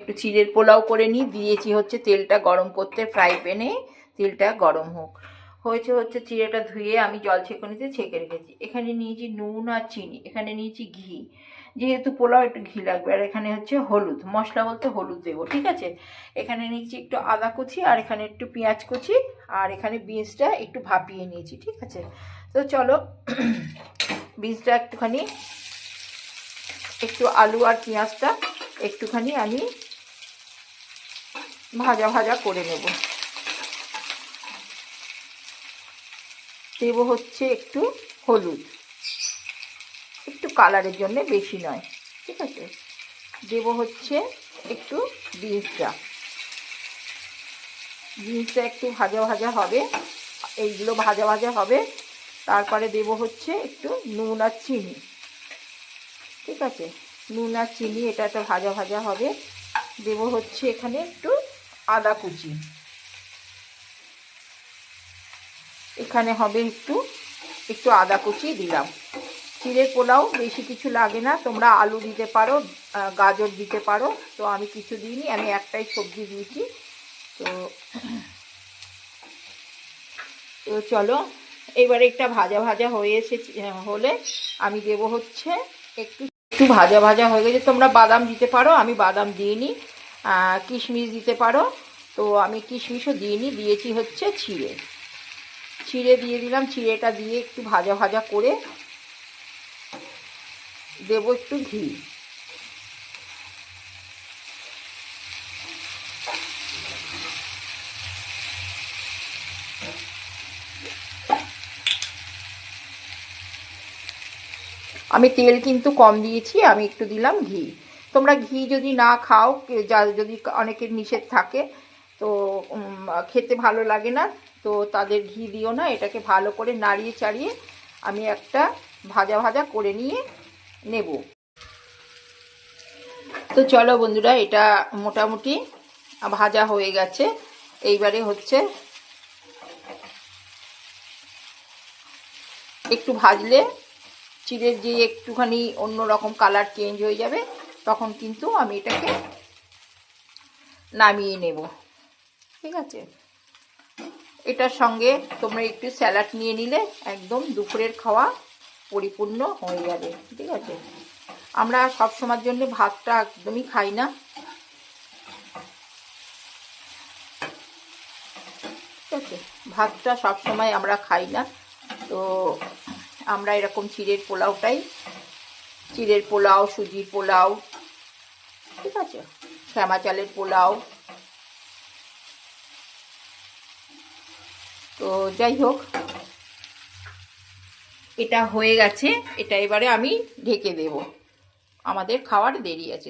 একটু চিড়ের পোলাও করে নিই। দিয়েছি হচ্ছে তেলটা গরম করতে ফ্রাই প্যানে, তেলটা গরম হোক। হচ্ছে চিড়েটা ধুয়ে আমি জল ছেঁকুনিতে ছেঁকে রেখেছি। এখানে নিয়েছি নুন আর চিনি, এখানে নিয়েছি ঘি, যেহেতু পোলাও একটু ঘি লাগবে। আর এখানে হচ্ছে হলুদ, মশলা বলতে হলুদ দেবো, ঠিক আছে। এখানে নিয়েছি একটু আদা কুচি, আর এখানে একটু পেঁয়াজ কুচি, আর এখানে বিনসটা একটু ভাপিয়ে নিয়েছি, ঠিক আছে। তো চলো বিনসটা একটুখানি, একটু আলু আর পেঁয়াজটা একটুখানি আমি ভাজা ভাজা করে নেব। দেব হচ্ছে একটু হলুদ, একটু কালারের জন্য, বেশি নয়, ঠিক আছে। দেব হচ্ছে একটু বিনসটা একটু ভাজা ভাজা হবে, এইগুলো ভাজা ভাজা হবে। তারপরে দেব হচ্ছে একটু নুন আর চিনি, ঠিক আছে। নুন আর চিনি এটা একটা ভাজা ভাজা হবে। দেব হচ্ছে এখানে একটু আদা কুচি, এখানে হবে একটু আদা কুচি দিলাম। চিড়ের পোলাও বেশি কিছু লাগে না, তোমরা আলু দিতে পারো, গাজর দিতে পারো, তো আমি কিছু দিইনি, আমি একটাই সবজি দিয়েছি। তো তো চলো এবারে একটা ভাজা ভাজা হয়ে হলে আমি দেব হচ্ছে একটু ভাজা ভাজা হয়ে গেছে। তোমরা বাদাম দিতে পারো, আমি বাদাম দিইনি। কিশমিশ দিতে পারো, তো আমি কিশমিশও দিইনি, দিয়েছি হচ্ছে চিড়ে দিয়ে দিলাম। চিড়েটা দিয়ে একটু ভাজা ভাজা করে দেব একটু ঘি। আমি তেল কিন্তু কম দিয়েছি, আমি একটু দিলাম ঘি। তোমরা ঘি যদি না খাও, যদি অনেকের নিষেধ থাকে, তো খেতে ভালো লাগে না, তো তাদের ঘি দিও না। এটাকে ভালো করে নাড়িয়ে চাড়িয়ে আমি একটা ভাজা ভাজা করে নিয়ে নেব। তো চলো বন্ধুরা, এটা মোটামুটি ভাজা হয়ে গেছে। এইবারে হচ্ছে একটু ভাজলে চিড়ের যে একটুখানি অন্যরকম কালার চেঞ্জ হয়ে যাবে, তখন কিন্তু আমি এটাকে নামিয়ে নেব, ঠিক আছে। এটার সঙ্গে তোমরা একটু স্যালাড নিয়ে নিলে একদম দুপুরের খাওয়া পরিপূর্ণ হয়ে যাবে, ঠিক আছে। আমরা সব সময়ের জন্য ভাতটা একদমই খাই না, ঠিক আছে। ভাতটা সব সময় আমরা খাই না, তো আমরা এরকম চিড়ের পোলাও, সুজির পোলাও, ঠিক আছে, শ্যামা চালের পোলাও। তো যাই হোক, এটা হয়ে গেছে। এটা এবারে আমি ঢেকে দেব, আমাদের খাওয়ার দেরি আছে।